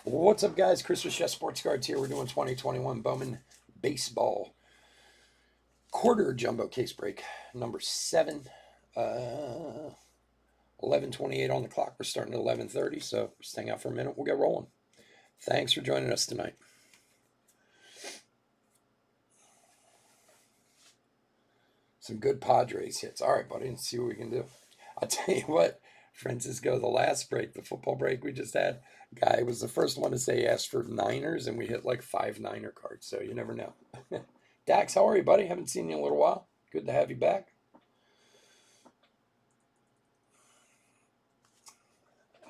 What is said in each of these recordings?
What's up, guys? Chris with Chef Sports Cards here. We're doing 2021 Bowman Baseball quarter jumbo case break number 7. 11:28 on the clock. We're starting at 11:30, so just hang out for a minute. We'll get rolling. Thanks for joining us tonight. Some good Padres hits. All right, buddy. Let's see what we can do. I'll tell you what, Francisco, the last break, the football break we just had, guy was the first one to say he asked for Niners, and we hit like 5 Niner cards, so you never know. Dax, how are you, buddy? Haven't seen you in a little while. Good to have you back.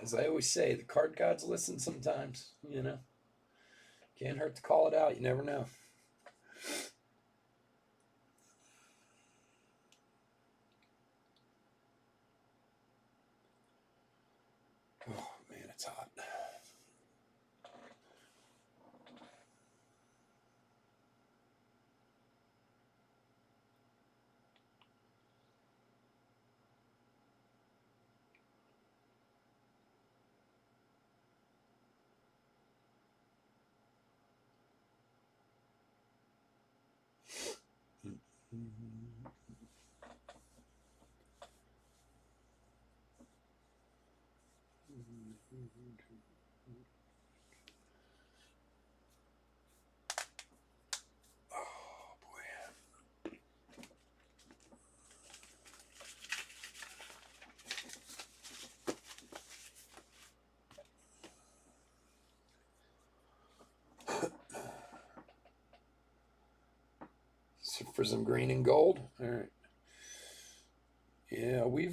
As I always say, the card gods listen sometimes, you know. Can't hurt to call it out. You never know. Oh, man, it's hot. Oh, boy. So for some green and gold. All right. Yeah, we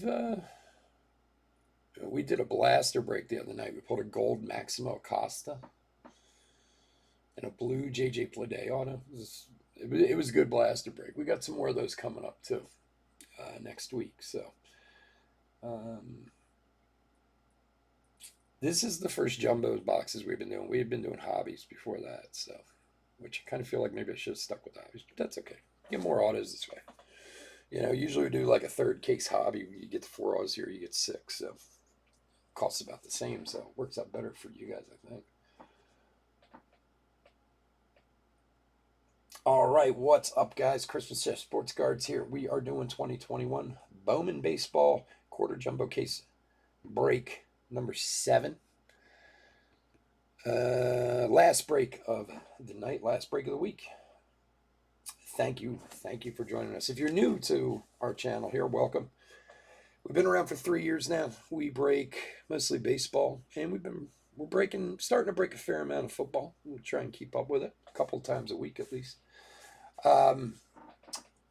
did a blaster break the other night. We pulled a gold Maximo Acosta and a blue JJ Plade auto. It was a good blaster break. We got some more of those coming up too next week. So um, this is the first jumbo boxes we've been doing. We had been doing hobbies before that, so which I kind of feel like maybe I should have stuck with hobbies, but that's okay. Get more autos this way. You know, usually we do like a third case hobby. You get the 4 autos here, you get 6. So costs about the same, so it works out better for you guys, I think. All right, what's up, guys? Christmas Chef Sports Cards here. We are doing 2021 Bowman Baseball quarter jumbo case break number 7. Last break of the night, last break of the week. Thank you for joining us. If you're new to our channel here, welcome. We've been around for 3 years now. We break mostly baseball, and starting to break a fair amount of football. We'll try and keep up with it a couple times a week at least. A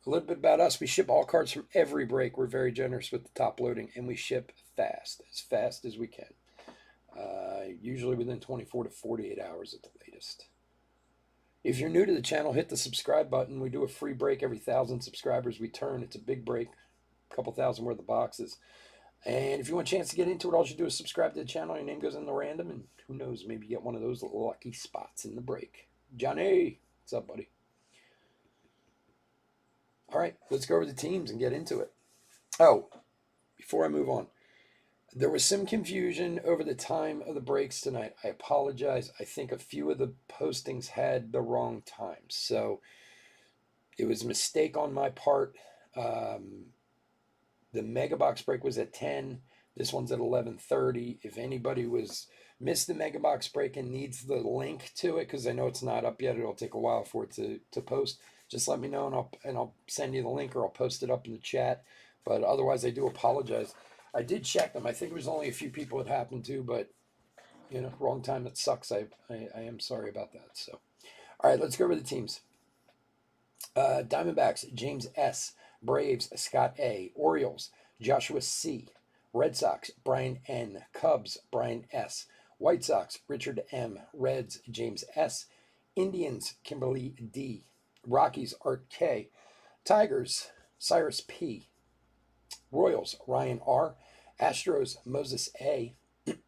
little bit about us. We ship all cards from every break. We're very generous with the top loading, and we ship fast as we can. Usually within 24 to 48 hours at the latest. If you're new to the channel, hit the subscribe button. We do a free break every 1,000 subscribers we turn. It's a big break, a couple thousand worth of boxes. And if you want a chance to get into it, all you do is subscribe to the channel. Your name goes in the random, and who knows, maybe you get one of those lucky spots in the break. Johnny, what's up, buddy? All right, let's go over the teams and get into it. Oh, before I move on, there was some confusion over the time of the breaks tonight. I apologize. I think a few of the postings had the wrong times. So it was a mistake on my part. The mega box break was at 10. This one's at 11:30. If anybody missed the mega box break and needs the link to it, because I know it's not up yet, it'll take a while for it to post. Just let me know, and I'll send you the link, or I'll post it up in the chat. But otherwise, I do apologize. I did check them. I think it was only a few people it happened to, but wrong time. It sucks. I am sorry about that. So, all right, let's go over the teams. Diamondbacks, James S. Braves, Scott A. Orioles, Joshua C. Red Sox, Brian N. Cubs, Brian S. White Sox, Richard M. Reds, James S. Indians, Kimberly D. Rockies, Art K. Tigers, Cyrus P. Royals, Ryan R. Astros, Moses A.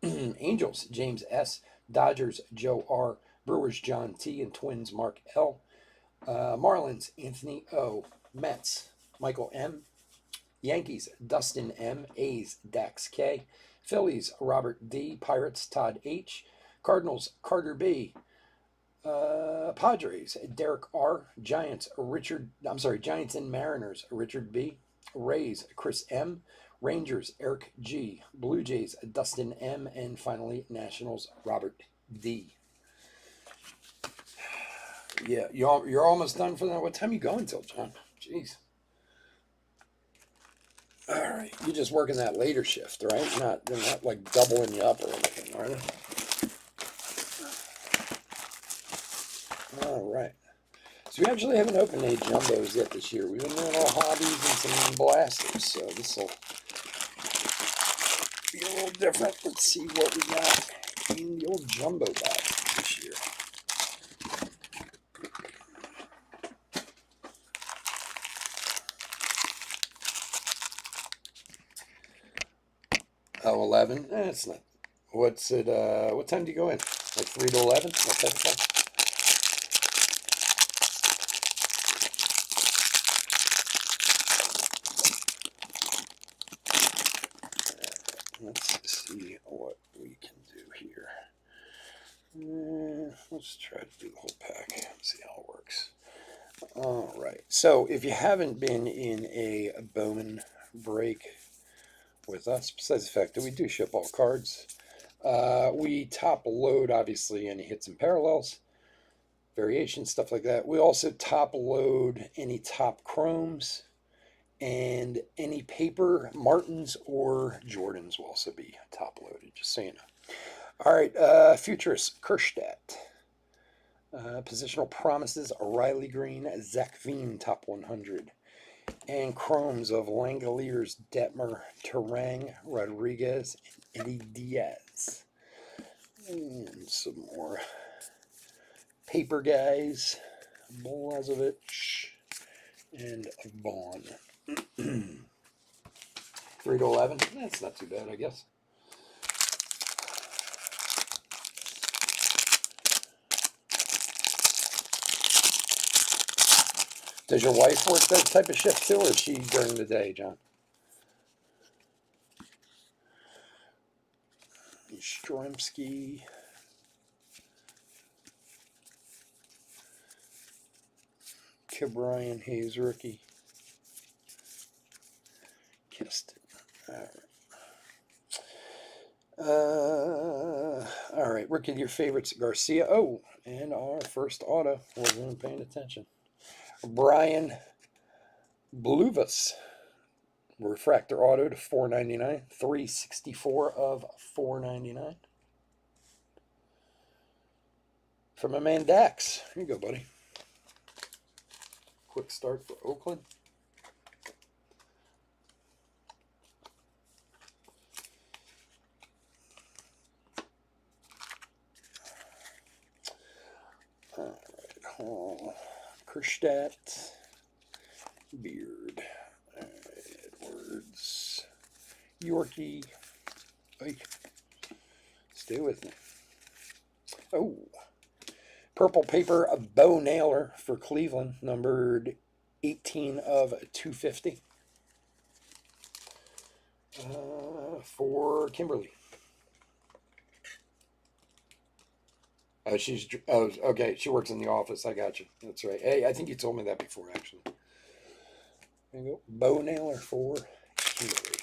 Angels, James S. Dodgers, Joe R. Brewers, John T. And Twins, Mark L. Marlins, Anthony O. Mets, Michael M. Yankees, Dustin M. A's, Dax K. Phillies, Robert D. Pirates, Todd H. Cardinals, Carter B. Padres, Derek R. Giants, Giants and Mariners, Richard B. Rays, Chris M. Rangers, Eric G. Blue Jays, Dustin M. And finally, Nationals, Robert D. Yeah, you're almost done for that. What time you going till, John? Jeez. All right, you're just working that later shift, right? They're not like doubling you up or anything, are they? All right. So we actually haven't opened any jumbos yet this year. We've been doing all hobbies and some blasters, so this will be a little different. Let's see what we got in the old jumbo bag this year. Oh, 11? It's not. What's it, what time do you go in? Like 3 to 11? That type of time? Let's see what we can do here. Let's try to do the whole pack. See how it works. All right. So if you haven't been in a Bowman break with us, besides the fact that we do ship all cards, we top load obviously any hits and parallels, variations, stuff like that. We also top load any top chromes. And any paper, Martins or Jordans will also be top loaded, just so you know. All right, Futurist, Kerstadt. Positional Promises, Riley Green, Zach Veen, top 100. And Chromes of Langoliers, Detmer, Terang, Rodriguez, and Eddie Diaz. And some more paper guys, Blazovic, and Vaughn. 3 to 11. That's not too bad, I guess. Does your wife work that type of shift too, or is she during the day, John? Stremski. Brian Hayes, rookie. Kissed. All right, rookie of your favorites, Garcia. Oh, and our first auto. Wasn't even paying attention. Brian Bluvas. Refractor auto to $4.99. 364 of $4.99. From a man Dax. Here you go, buddy. Quick start for Oakland. All right, Hall, Kerstadt, Beard, Edwards, Yorkie. Hey, stay with me. Oh, purple paper, a Bo Naylor for Cleveland, numbered 18 of 250. For Kimberly. Oh, okay. She works in the office. I got you. That's right. Hey, I think you told me that before, actually. There you go. Bo Naylor for Kimberly.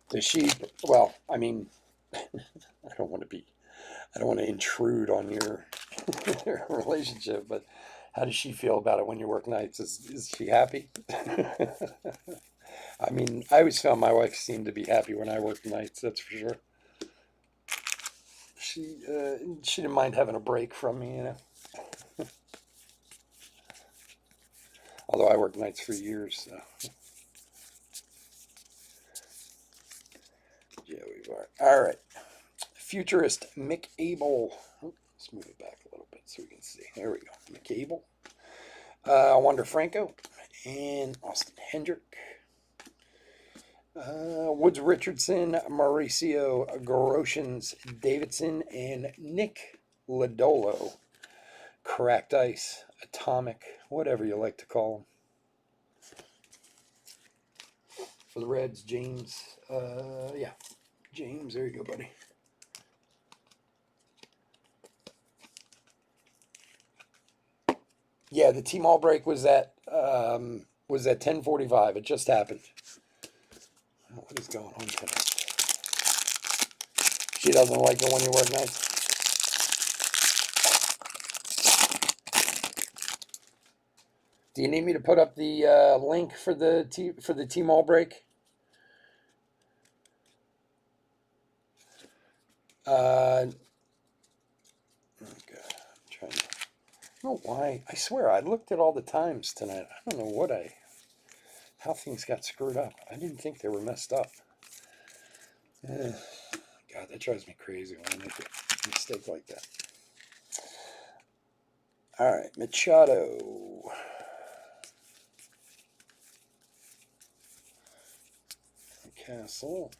Does she? Well, I mean, I don't want to intrude on your relationship, but how does she feel about it when you work nights? Is she happy? I mean, I always found my wife seemed to be happy when I worked nights, that's for sure. She didn't mind having a break from me, you know. Although I worked nights for years, so. Yeah, we are. All right. Futurist Mick Abel. Let's move it back a little bit so we can see. There we go. Mick Abel. Wander Franco and Austin Hendrick. Woods Richardson, Mauricio Groshans Davidson, and Nick Lodolo. Cracked Ice, Atomic, whatever you like to call For the Reds, James. Yeah, James. There you go, buddy. Yeah, the team all break was at 10:45. It just happened. What is going on tonight? She doesn't like it when you work nights. Do you need me to put up the link for the team all break? Oh God, I'm trying to. I don't know why. I swear I looked at all the times tonight. I don't know how things got screwed up. I didn't think they were messed up. God, that drives me crazy when I make a mistake like that. All right, Machado. Castle.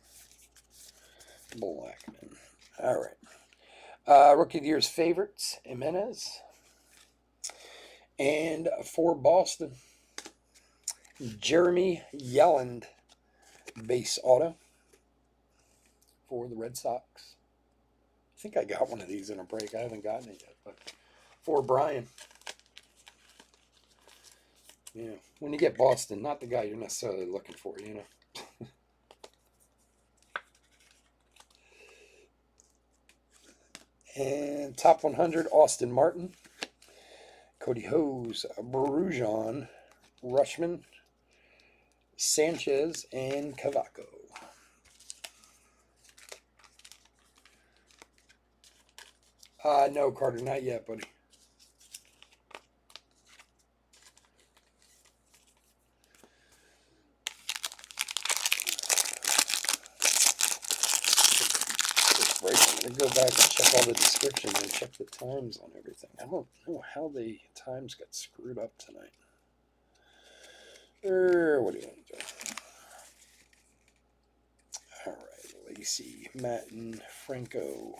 Blackman. All right. Rookie of the Year's favorites, Jimenez. And for Boston, Jeremy Yelland, base auto for the Red Sox. I think I got one of these in a break. I haven't gotten it yet, but for Brian. Yeah, when you get Boston, not the guy you're necessarily looking for, you know. And top 100, Austin Martin, Cody Hose, Brujon, Rushman, Sanchez, and Cavaco. No, Carter, not yet, buddy. I'm going to go back and check all the descriptions and check the times on everything. I don't know how the times got screwed up tonight. What do you want to do? All right, Lacey, Matten, Franco.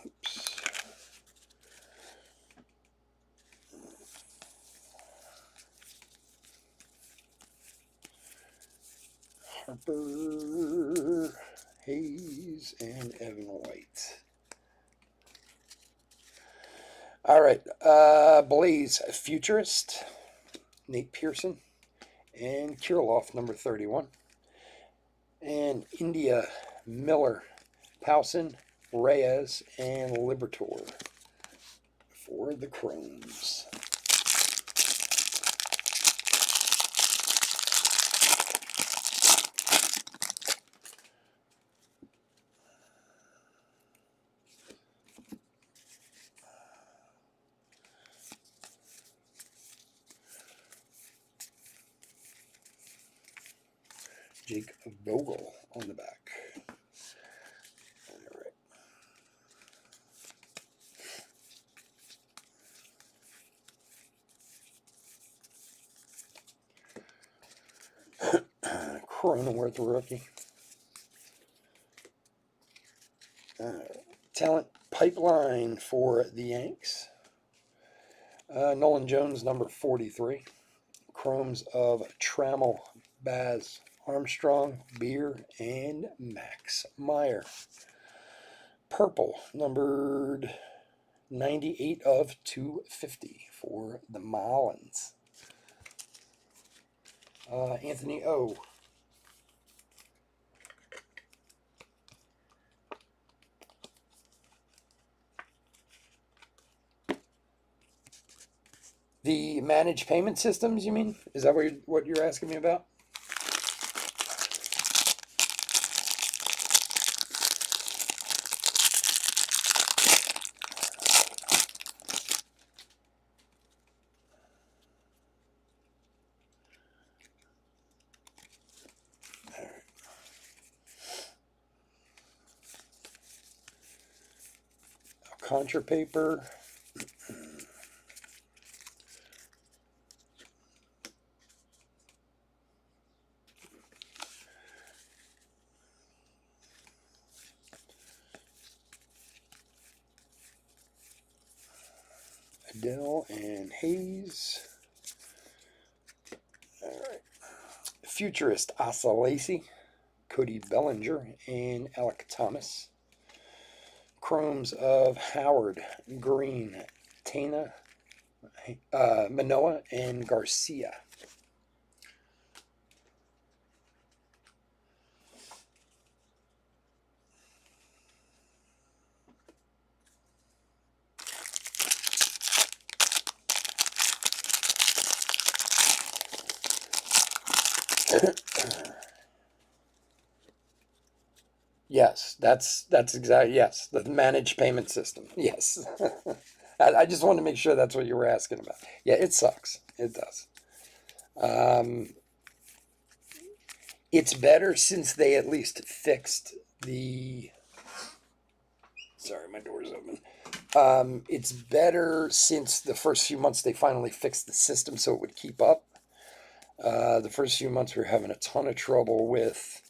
Oops. Harper, Hayes, and Evan White. All right, Blaze, Futurist, Nate Pearson, and Kirilloff, number 31. And India, Miller, Towson, Reyes, and Libertor for the Chromes. Jake Vogel on the back. All right. Cronenworth rookie. Talent pipeline for the Yanks. Nolan Jones, number 43. Chromes of Trammell, Baz Armstrong, Beer, and Max Meyer. Purple, numbered 98 of 250 for the Marlins. Anthony O. The managed payment systems, you mean? Is that what you're asking me about? Contra paper. Adele and Hayes. Futurist Asa Lacey, Cody Bellinger, and Alec Thomas. Chromes of Howard, Green, Tana, Manoa, and Garcia. Yes, that's exactly, yes, the managed payment system. Yes. I just wanted to make sure that's what you were asking about. Yeah, it sucks. It does. Um, it's better since they at least fixed the. Sorry, my door's open. It's better since the first few months they finally fixed the system so it would keep up. The first few months we were having a ton of trouble with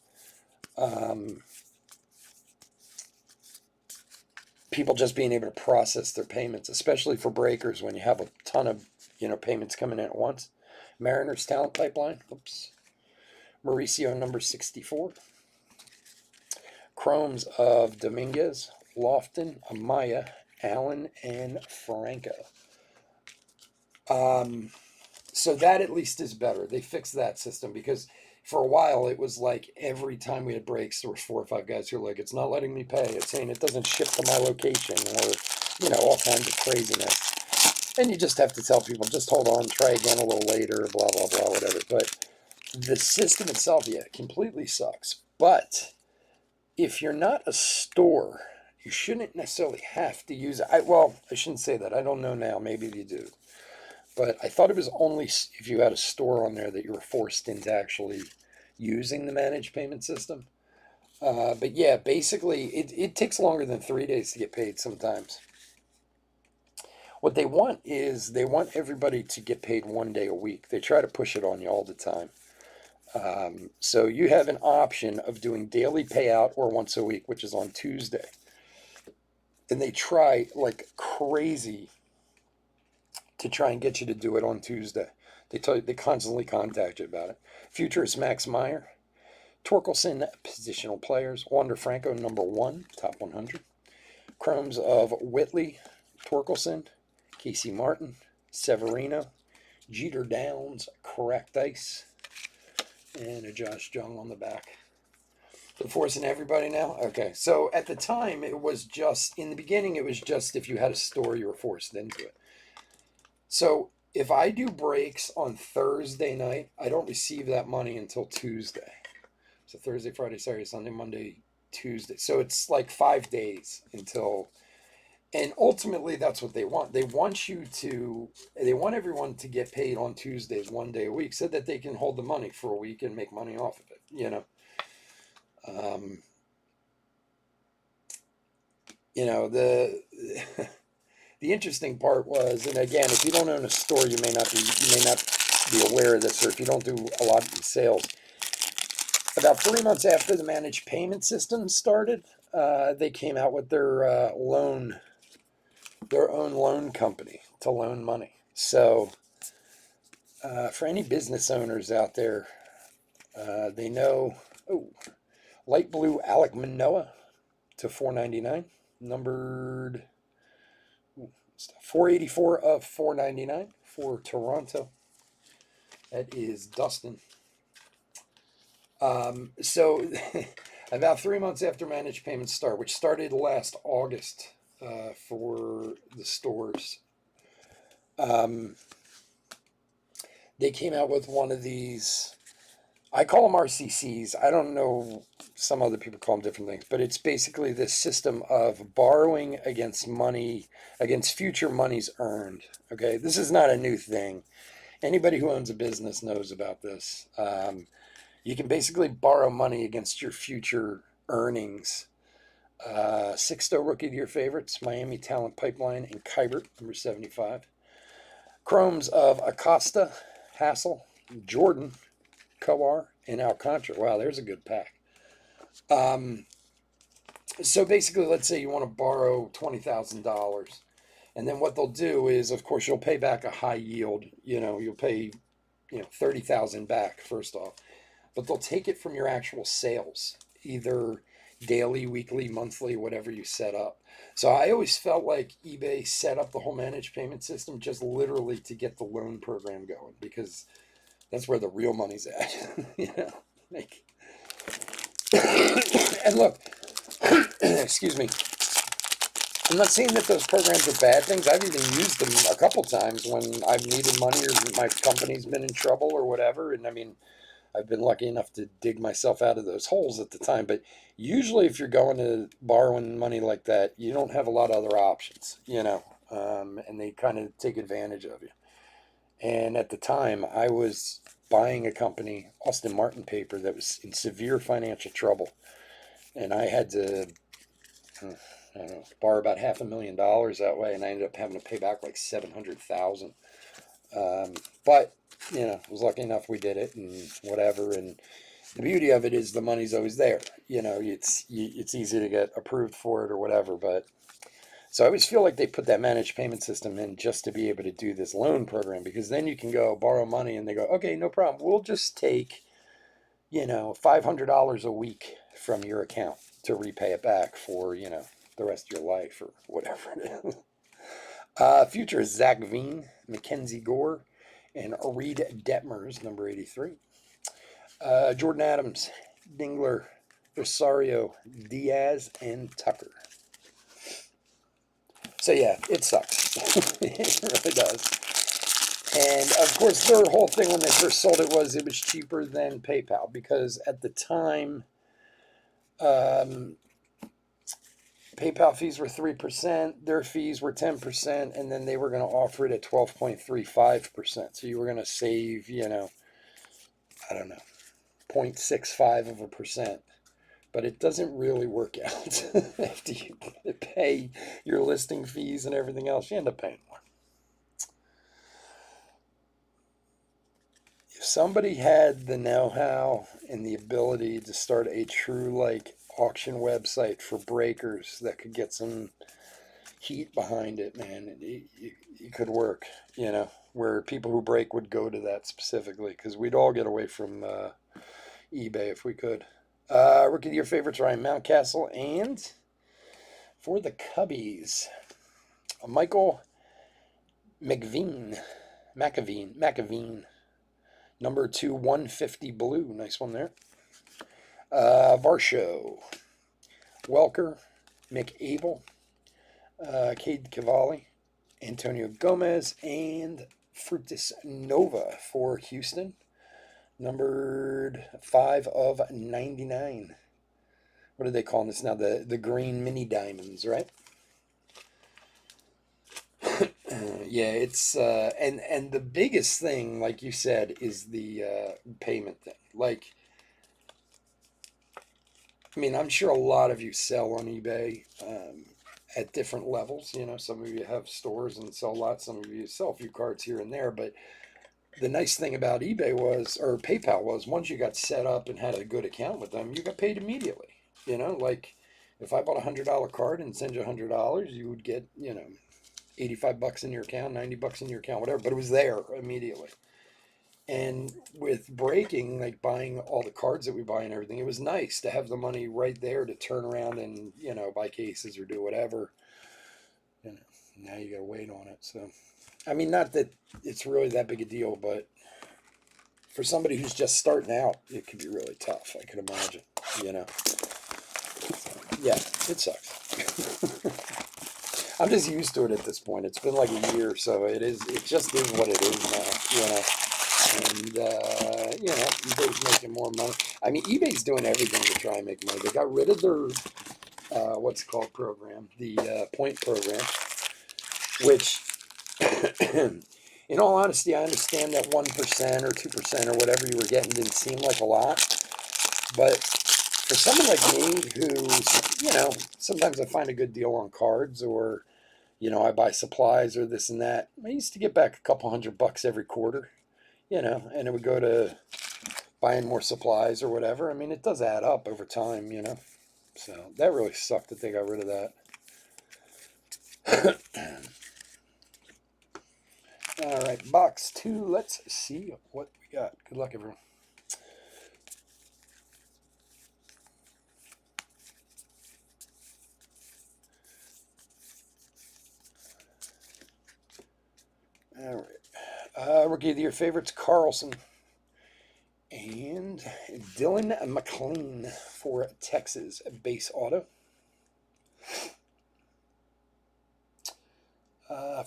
people just being able to process their payments, especially for breakers when you have a ton of payments coming in at once. Mariners Talent Pipeline. Oops. Mauricio number 64. Chromes of Dominguez, Lofton, Amaya, Allen, and Franco. So that at least is better. They fixed that system because for a while it was like every time we had breaks, there were 4 or 5 guys who were like, it's not letting me pay. It's saying it doesn't ship to my location, or, all kinds of craziness. And you just have to tell people, just hold on, try again a little later, blah, blah, blah, whatever. But the system itself, yeah, completely sucks. But if you're not a store, you shouldn't necessarily have to use it. I shouldn't say that. I don't know now. Maybe you do. But I thought it was only if you had a store on there that you were forced into actually using the managed payment system. But yeah, basically, it takes longer than 3 days to get paid sometimes. What they want is they want everybody to get paid 1 day a week. They try to push it on you all the time. So you have an option of doing daily payout or once a week, which is on Tuesday. And they try like crazy to try and get you to do it on Tuesday. They constantly contact you about it. Futurist Max Meyer, Torkelson positional players, Wander Franco number 1, top 100. Chromes of Whitley, Torkelson, Casey Martin, Severino, Jeter Downs, Cracked Ice, and a Josh Jung on the back. So forcing everybody now? Okay. So at the time, it was just, in the beginning, it was just if you had a store, you were forced into it. So if I do breaks on Thursday night, I don't receive that money until Tuesday. So Thursday, Friday, Saturday, Sunday, Monday, Tuesday. So it's like 5 days until, and ultimately that's what they want. They want everyone to get paid on Tuesdays 1 day a week so that they can hold the money for a week and make money off of it, the the interesting part was, and again, if you don't own a store, you may not be aware of this, or if you don't do a lot of sales. About 3 months after the managed payment system started, they came out with their own loan company to loan money. So for any business owners out there, they know. Oh, light blue Alec Manoa to $4.99, numbered 484 of $4.99 for Toronto. That is Dustin. So about 3 months after managed payments start, which started last August for the stores, they came out with one of these. I call them RCCs. I don't know, some other people call them different things, but it's basically this system of borrowing against future monies earned. Okay, this is not a new thing. Anybody who owns a business knows about this. You can basically borrow money against your future earnings. Sixto rookie of your favorites, Miami Talent Pipeline, and Kybert, number 75. Chromes of Acosta, Hassel, Jordan, Kolar, and Alcantara. Wow, there's a good pack. So basically, let's say you want to borrow $20,000. And then what they'll do is, of course, you'll pay back a high yield. You'll pay, $30,000 back first off. but they'll take it from your actual sales, either daily, weekly, monthly, whatever you set up. So I always felt like eBay set up the whole managed payment system just literally to get the loan program going, because that's where the real money's at. Like, and look, excuse me. I'm not saying that those programs are bad things. I've even used them a couple times when I've needed money or my company's been in trouble or whatever. And I mean, I've been lucky enough to dig myself out of those holes at the time. But usually, if you're going to borrowing money like that, you don't have a lot of other options, and they kind of take advantage of you. And at the time, I was buying a company, Austin Martin Paper, that was in severe financial trouble. And I had to, I don't know, borrow about $500,000 that way. And I ended up having to pay back like $700,000. But I was lucky enough we did it and whatever. And the beauty of it is the money's always there. It's easy to get approved for it or whatever. But so I always feel like they put that managed payment system in just to be able to do this loan program, because then you can go borrow money and they go, okay, no problem. We'll just take, $500 a week from your account to repay it back for, the rest of your life or whatever it is. Future is Zach Veen, Mackenzie Gore, and Reed Detmers, number 83. Jordan Adams, Dingler, Rosario, Diaz, and Tucker. So yeah, it sucks. It really does. And of course, their whole thing when they first sold it was cheaper than PayPal, because at the time, PayPal fees were 3%, their fees were 10%, and then they were going to offer it at 12.35%. So you were going to save, I don't know, 0.65%. But it doesn't really work out. After you pay your listing fees and everything else, you end up paying more. If somebody had the know-how and the ability to start a true auction website for breakers that could get some heat behind it, man, it could work, where people who break would go to that specifically, because we'd all get away from eBay if we could. Rookie of your favorites, Ryan Mountcastle, and for the Cubbies, Michael McVeen, number 2, 150 blue, nice one there. Varsho, Welker, McAble, Cade Cavalli, Antonio Gomez, and Fruitus Nova for Houston, numbered 5 of 99. What are they calling this now? The green mini diamonds, right? Yeah, it's and the biggest thing, like you said, is the payment thing. I'm sure a lot of you sell on eBay at different levels. Some of you have stores and sell lots. Some of you sell a few cards here and there. But the nice thing about eBay or PayPal was, once you got set up and had a good account with them, you got paid immediately. If I bought $100 card and send you $100, you would get, $85 in your account, $90 in your account, whatever. But it was there immediately. And with breaking, buying all the cards that we buy and everything, it was nice to have the money right there to turn around and, buy cases or do whatever. Now you got to wait on it. So, not that it's really that big a deal, but for somebody who's just starting out, it could be really tough, I can imagine, Yeah, it sucks. I'm just used to it at this point. It's been like a year, so it just is what it is now, And, eBay's making more money. eBay's doing everything to try and make money. They got rid of their, what's it called program, the point program, which, in all honesty, I understand that 1% or 2% or whatever you were getting didn't seem like a lot. But for someone like me who, sometimes I find a good deal on cards, or, I buy supplies or this and that, I used to get back a couple $100 every quarter. And it would go to buying more supplies or whatever. It does add up over time, So that really sucked that they got rid of that. All right, box 2. Let's see what we got. Good luck, everyone. Rookie of the Year favorites, Carlson. And Dylan McLean for Texas base auto.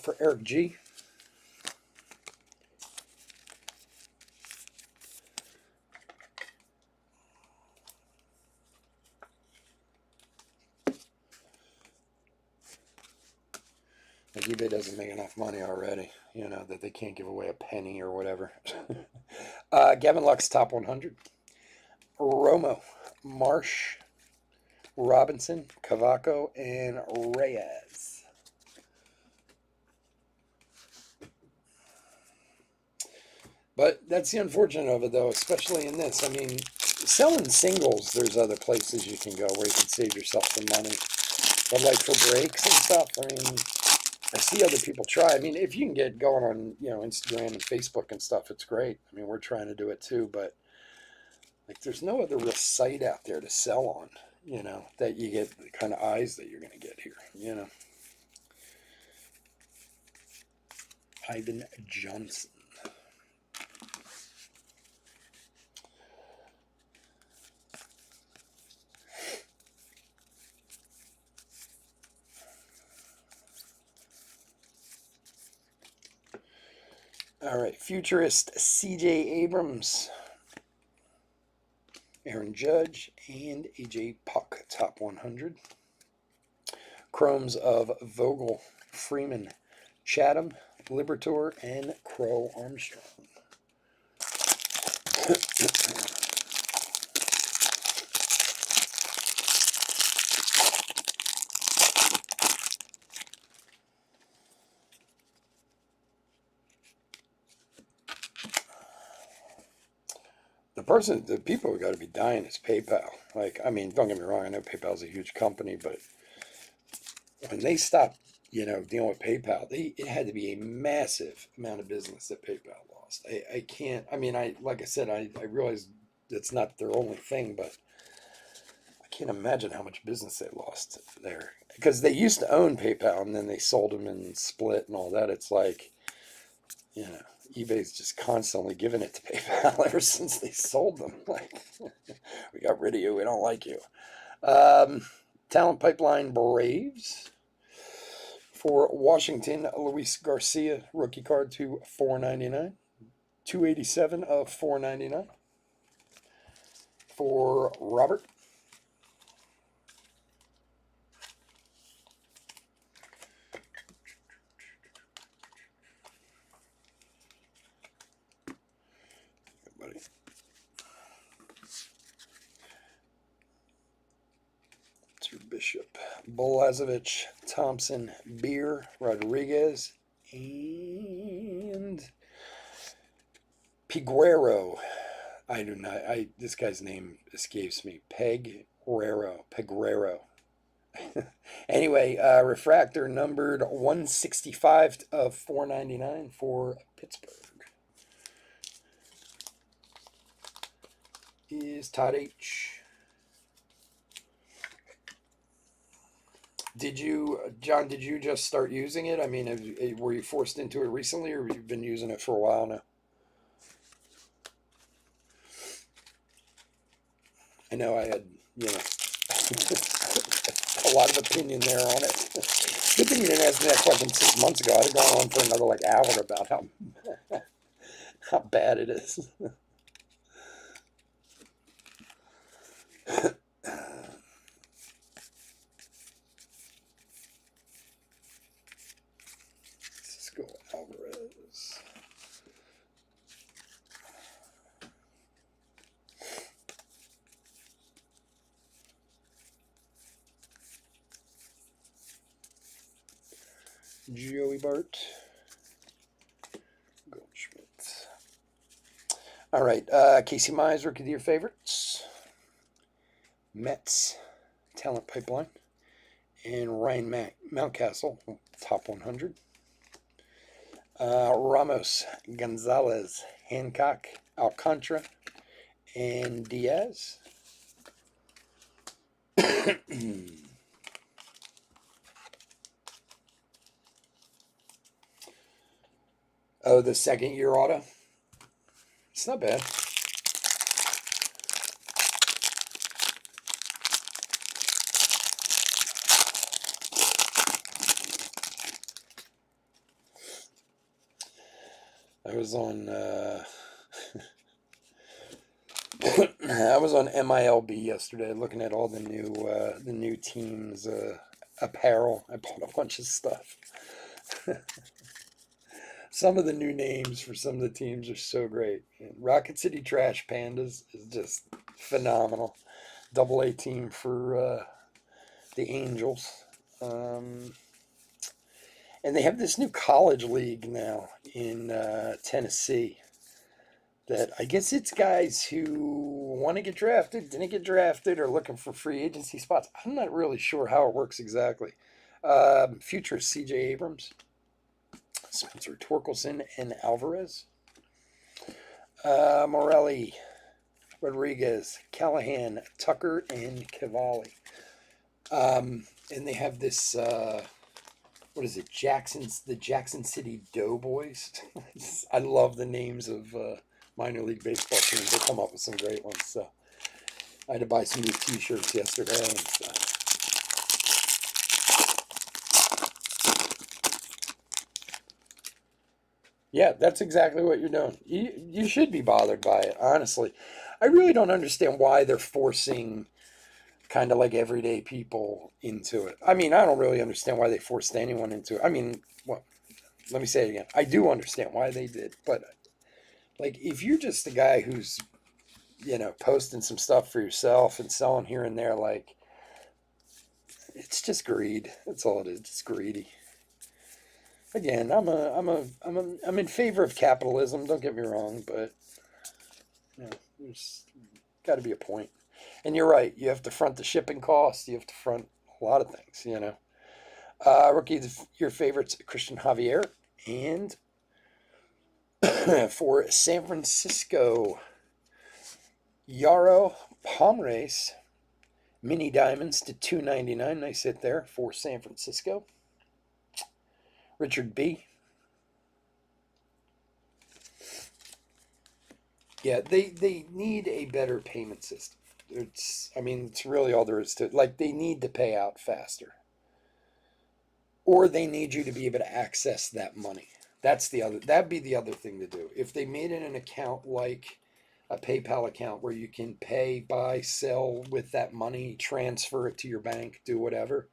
For Eric G. Like eBay doesn't make enough money already, you know, that they can't give away a penny or whatever. Gavin Lux, top 100. Romo, Marsh, Robinson, Cavaco, and Reyes. But that's the unfortunate of it, though, especially in this. I mean, selling singles, there's other places you can go where you can save yourself some money. But like for breaks and stuff, I mean, I see other people try. I mean, if you can get going on, you know, Instagram and Facebook and stuff, it's great. I mean, we're trying to do it too, but like there's no other real site out there to sell on, you know, that you get the kind of eyes that you're going to get here, you know. Ivan Johnson. All right, Futurist C.J. Abrams, Aaron Judge, and A.J. Puck, top 100. Chromes of Vogel, Freeman, Chatham, Libertor, and Crow Armstrong. The people who got to be dying is PayPal. Like, I mean, don't get me wrong, I know PayPal's a huge company, but when they stopped, you know, dealing with PayPal, it had to be a massive amount of business that PayPal lost. I can't, I mean, like I said, I realize it's not their only thing, but I can't imagine how much business they lost there. Because they used to own PayPal, and then they sold them and split and all that. It's like, you know, eBay's just constantly giving it to PayPal ever since they sold them. Like, we got rid of you, we don't like you. Talent Pipeline Braves. For Washington, Luis Garcia, rookie card to $4.99. 287 of $4.99. For Robert. Buddy. Bishop, Bolazovich, Thompson, Beer, Rodriguez, and Peguero. I do not. This guy's name escapes me. Peguero. Anyway, refractor numbered 165 of 499 for Pittsburgh. Is Todd H. John, did you just start using it? I mean, were you forced into it recently, or you've been using it for a while now? I know I had, you know, a lot of opinion there on it. Good thing you didn't ask me that question 6 months ago. I'd have gone on for another like hour about how bad it is. Cisco Alvarez. Joey Bart. Goldschmidt. All right, Casey Mize, rookie of the year favorites. Mets, Talent Pipeline. And Ryan Mountcastle, top 100. Ramos, Gonzalez, Hancock, Alcantara, and Diaz. Oh, the second year auto. It's not bad. I was on I was on MILB yesterday, looking at all the new teams apparel. I bought a bunch of stuff. Some of the new names for some of the teams are so great. Rocket City Trash Pandas is just phenomenal. Double A team for the Angels. And they have this new college league now in Tennessee that I guess it's guys who want to get drafted, didn't get drafted, or looking for free agency spots. I'm not really sure how it works exactly. Future C.J. Abrams, Spencer Torkelson, and Alvarez. Morelli, Rodriguez, Callahan, Tucker, and Cavalli. And they have this, what is it, the Jackson City Doughboys. I love the names of minor league baseball teams. They come up with some great ones. So I had to buy some new t-shirts yesterday. And so. Yeah, that's exactly what you're doing. You should be bothered by it, honestly. I really don't understand why they're forcing kind of like everyday people into it. I mean, I don't really understand why they forced anyone into it. I mean, well, let me say it again. I do understand why they did, but like if you're just a guy who's, posting some stuff for yourself and selling here and there, like it's just greed. That's all it is. It's greedy. Again, I'm in favor of capitalism. Don't get me wrong, but there's got to be a point. And you're right. You have to front the shipping costs. You have to front a lot of things. Rookie of your favorites, Christian Javier, and for San Francisco, Yaro Palmrace, mini diamonds to $2.99. Nice hit there for San Francisco. Richard B. Yeah, they need a better payment system. It's really all there is to it. Like they need to pay out faster. Or they need you to be able to access that money. That'd be the other thing to do. If they made it an account like a PayPal account where you can pay, buy, sell with that money, transfer it to your bank, do whatever,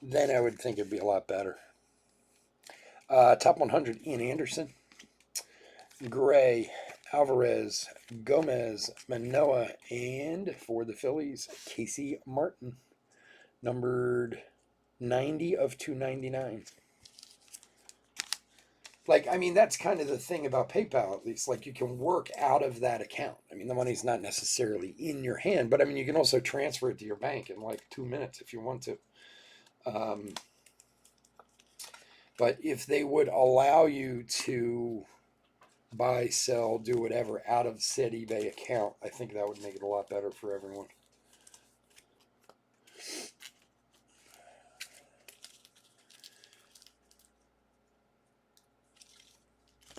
then I would think it'd be a lot better. Top 100, Ian Anderson, Gray, Alvarez, Gomez, Manoa, and for the Phillies, Casey Martin, numbered 90 of 299. That's kind of the thing about PayPal, at least. Like, you can work out of that account. The money's not necessarily in your hand, but you can also transfer it to your bank in like 2 minutes if you want to. But if they would allow you to buy, sell, do whatever out of said eBay account, I think that would make it a lot better for everyone.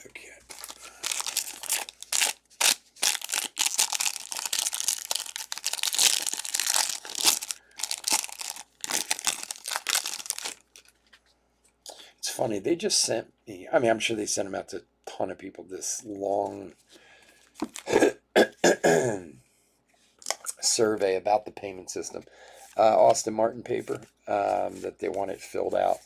Okay. It's funny, they just sent me, I'm sure they sent them out to a ton of people, this long survey about the payment system. Austin Martin paper that they want it filled out.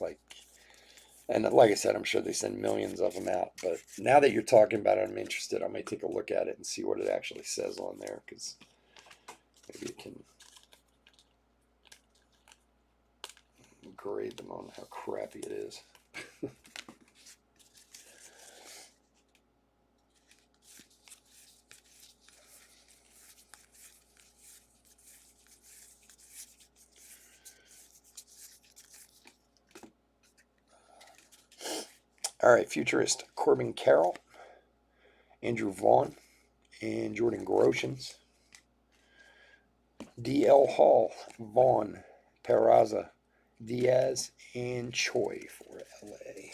And like I said, I'm sure they send millions of them out. But now that you're talking about it, I'm interested. I might take a look at it and see what it actually says on there, because maybe it can grade them on how crappy it is. All right, futurist Corbin Carroll, Andrew Vaughn, and Jordan Groshans. D.L. Hall, Vaughn, Peraza, Diaz, and Choi for LA.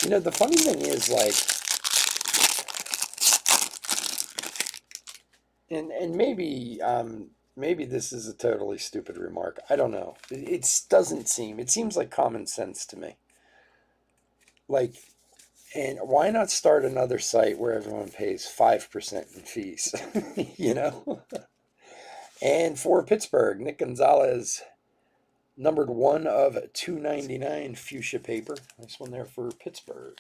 The funny thing is, like, and maybe this is a totally stupid remark. I don't know. It doesn't seem. It seems like common sense to me. Like, and why not start another site where everyone pays 5% in fees? you know. And for Pittsburgh, Nick Gonzalez, numbered 1 of 299 fuchsia paper. Nice one there for Pittsburgh.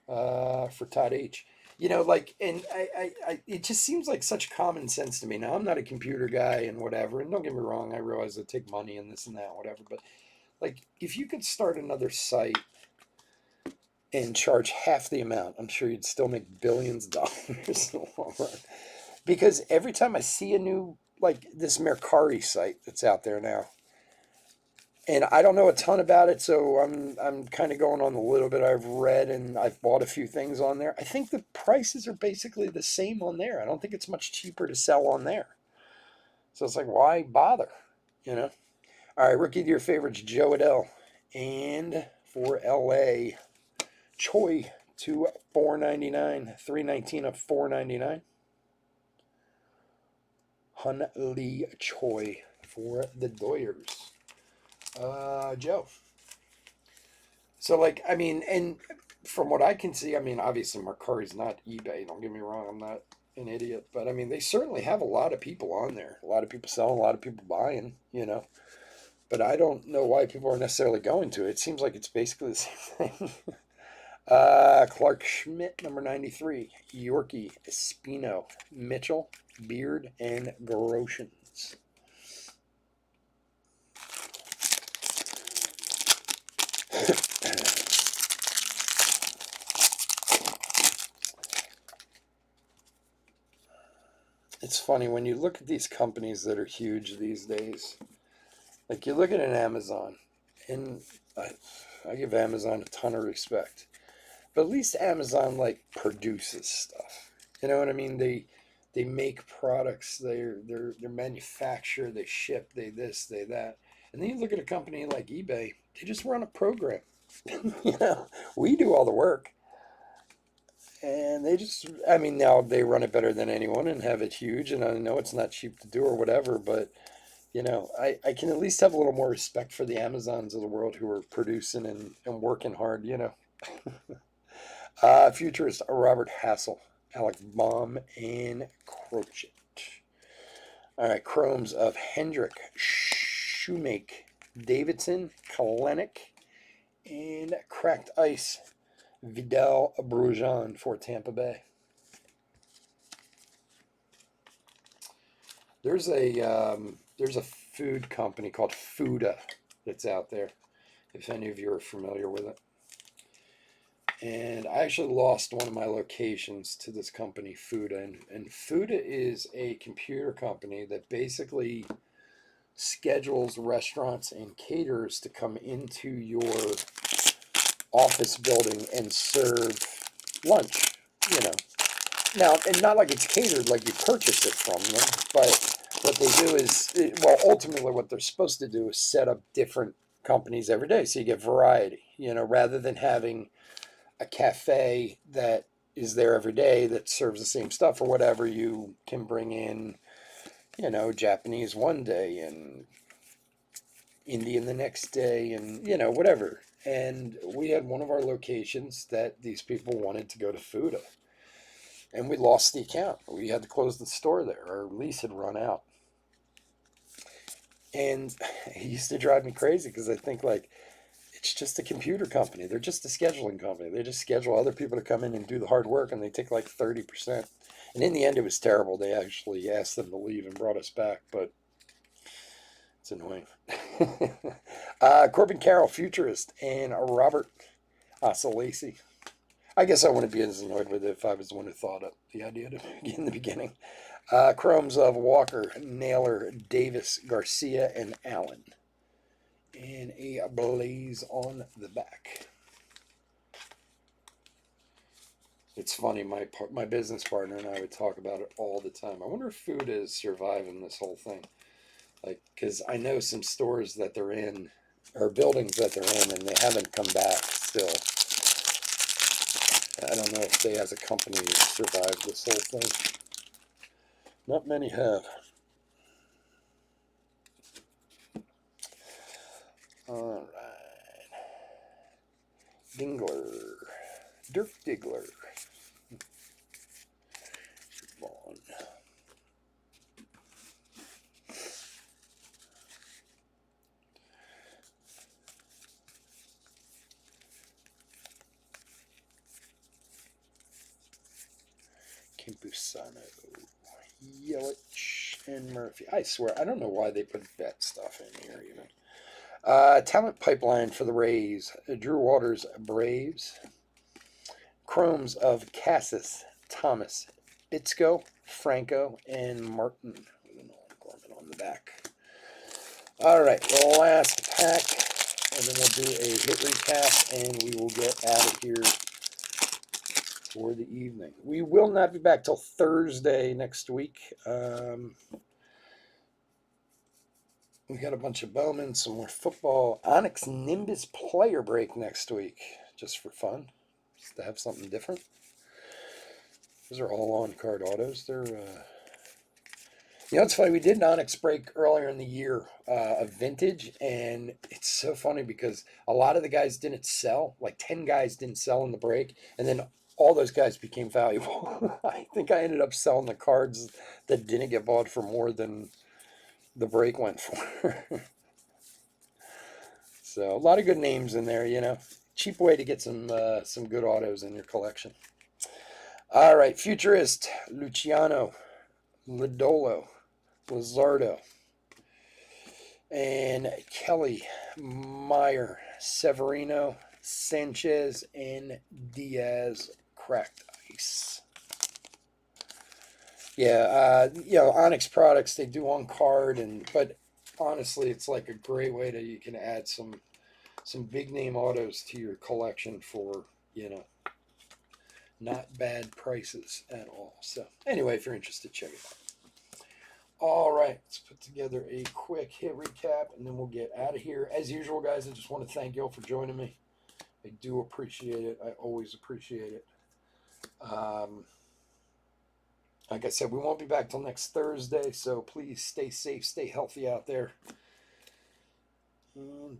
For Todd H. Like, and it just seems like such common sense to me. Now, I'm not a computer guy and whatever, and don't get me wrong, I realize I take money and this and that, whatever, but like, if you could start another site and charge half the amount, I'm sure you'd still make billions of dollars in the long run. Because every time I see a new, like this Mercari site that's out there now, and I don't know a ton about it, so I'm kind of going on the little bit I've read, and I've bought a few things on there. I think the prices are basically the same on there. I don't think it's much cheaper to sell on there. So it's like, why bother? All right, rookie of your favorites, Joe Adell. And for LA, Choi to 499, 319 of 499. Hun Lee Choi for the Doyers. Joe. So, like, I mean, and from what I can see, I mean, obviously Mercari's not eBay. Don't get me wrong, I'm not an idiot, but I mean, they certainly have a lot of people on there. A lot of people selling, a lot of people buying. But I don't know why people are necessarily going to it. It seems like it's basically the same thing. Clark Schmidt, number 93. Yorkie, Espino, Mitchell, Beard, and Groshans. It's funny when you look at these companies that are huge these days. Like, you look at an Amazon, and I give Amazon a ton of respect, but at least Amazon like produces stuff. You know what I mean? They make products. They're manufacture. They ship. They this. They that. And then you look at a company like eBay. They just run a program. We do all the work. And they just, I mean, now they run it better than anyone and have it huge. And I know it's not cheap to do or whatever, but, I can at least have a little more respect for the Amazons of the world who are producing and working hard. Futurist Robert Hassel, Alec Baum, and Crochet. All right, chromes of Hendrick, Shoemake, Davidson, Kalenic, and Cracked Ice, Vidal Brujan for Tampa Bay. There's a food company called Fuda that's out there, if any of you are familiar with it. And I actually lost one of my locations to this company, Fuda. And Fuda is a computer company that basically schedules restaurants and caterers to come into your office building and serve lunch, Now, and not like it's catered, like you purchase it from them, but what they do is, well, ultimately what they're supposed to do is set up different companies every day. So you get variety, rather than having a cafe that is there every day that serves the same stuff or whatever. You can bring in, Japanese one day and Indian the next day and, whatever. And we had one of our locations that these people wanted to go to Fuda. And we lost the account. We had to close the store there. Our lease had run out. And it used to drive me crazy because I think, like, it's just a computer company. They're just a scheduling company. They just schedule other people to come in and do the hard work, and they take like 30%. And in the end, it was terrible. They actually asked them to leave and brought us back, but it's annoying. Corbin Carroll, Futurist, and Robert Osolacy. I guess I wouldn't be as annoyed with it if I was the one who thought of the idea in the beginning. Chromes of Walker, Naylor, Davis, Garcia, and Allen. And a blaze on the back. It's funny, my business partner and I would talk about it all the time. I wonder if food is surviving this whole thing. Like, because I know some stores that they're in, or buildings that they're in, and they haven't come back still. I don't know if they as a company survived this whole thing. Not many have. All right. Dingler. Dirk Diggler. Vaughn. Campusano. Yelich and Murphy. I swear, I don't know why they put vet stuff in here, you know. Talent pipeline for the Rays. Drew Waters, Braves. Chromes of Cassis, Thomas, Itzko, Franco, and Martin with an Gorman on the back. All right, last pack, and then we'll do a hit recap, and we will get out of here for the evening. We will not be back till Thursday next week. We got a bunch of Bowman, some more football. Onyx Nimbus player break next week, just for fun, just to have something different. Those are all on-card autos. They're, you know, it's funny. We did an Onyx break earlier in the year, a vintage, and it's so funny because a lot of the guys didn't sell. Like 10 guys didn't sell in the break, and then all those guys became valuable. I think I ended up selling the cards that didn't get bought for more than the break went for. So a lot of good names in there, you know. Cheap way to get some good autos in your collection. All right, Futurist, Luciano, Lodolo, Lizardo, and Kelly, Meyer, Severino, Sanchez, and Diaz. Cracked ice. Yeah, you know, Onyx products, they do on card, but honestly, it's like a great way to, you can add some big name autos to your collection for, you know, not bad prices at all. So anyway, if you're interested, check it out. All right, let's put together a quick hit recap, and then we'll get out of here. As usual, guys, I just want to thank you all for joining me. I do appreciate it. I always appreciate it. Like I said, we won't be back till next Thursday, so please stay safe, stay healthy out there.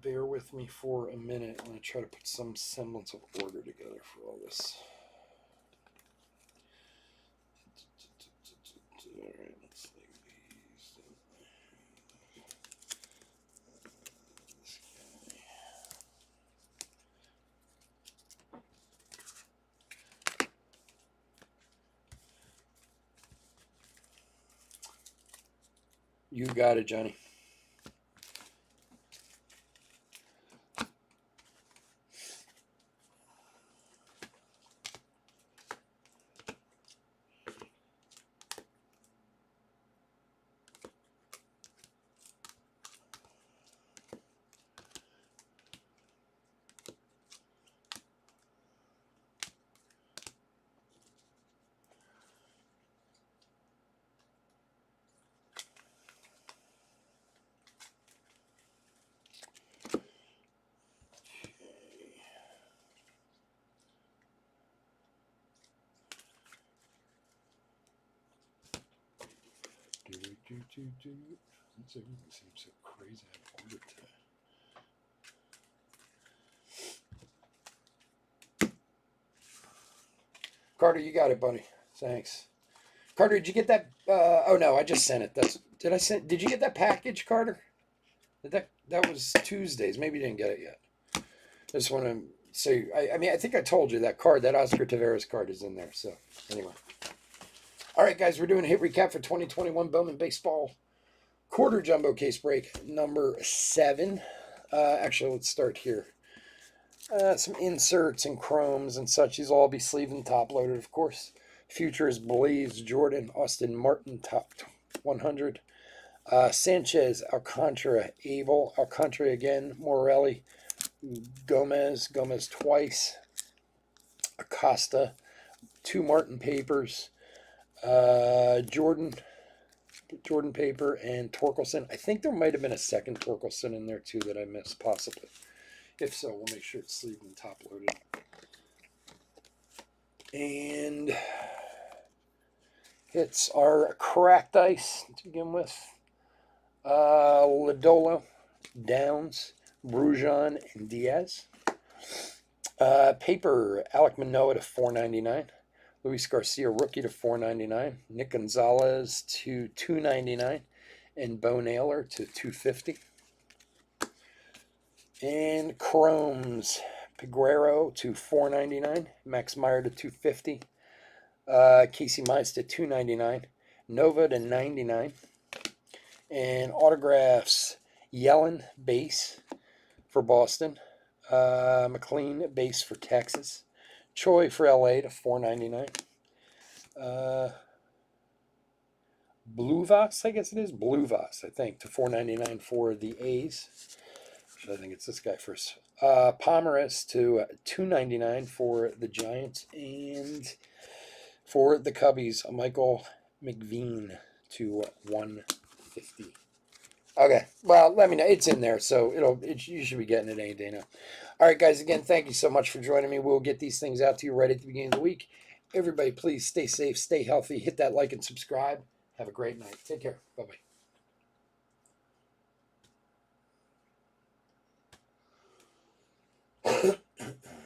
Bear with me for a minute. I'm going to try to put some semblance of order together for all this. All right, let's leave these. This guy. You got it, Johnny. Everything seems so crazy out of order today. Carter, you got it, buddy. Thanks. Carter, did you get that? Oh no, I just sent it. Did you get that package, Carter? That was Tuesday's. Maybe you didn't get it yet. I just want to say, I mean, I think I told you that card, that Oscar Taveras card is in there. So anyway. All right, guys, we're doing a hit recap for 2021 Bowman Baseball quarter jumbo case break number 7. Actually, let's start here. Some inserts and chromes and such. These will all be sleeve and top loaded, of course. Futures, Blaze, Jordan, Austin Martin, top 100. Sanchez, Alcantara, Abel, Alcantara again, Morelli, Gomez twice, Acosta, 2 Martin papers, Jordan paper, and Torkelson. I think there might have been a second Torkelson in there too that I missed, possibly. If so, we'll make sure it's sleeved and top loaded. And it's our cracked ice to begin with. Lodolo, Downs, Brujon, and Diaz. Paper, Alec Manoah to $4.99. Luis Garcia, rookie to $4.99. Nick Gonzalez to $2.99. And Bo Naylor to $2.50. And Chromes, Peguero to $4.99. Max Meyer to $2.50. Casey Mize to $2.99. Nova to $99. And autographs, Yellen, base for Boston. McLean, base for Texas. Choi for LA to $4.99. Blue Voss, I guess it is. Blue Voss, I think, to $4.99 for the A's. So I think it's this guy first. Pomeranz to $2.99 for the Giants. And for the Cubbies, Michael McVean to $1.50. Okay, well, let me know. It's in there, so you should be getting it any day now. All right, guys, again, thank you so much for joining me. We'll get these things out to you right at the beginning of the week. Everybody, please stay safe, stay healthy, hit that like and subscribe. Have a great night. Take care. Bye-bye.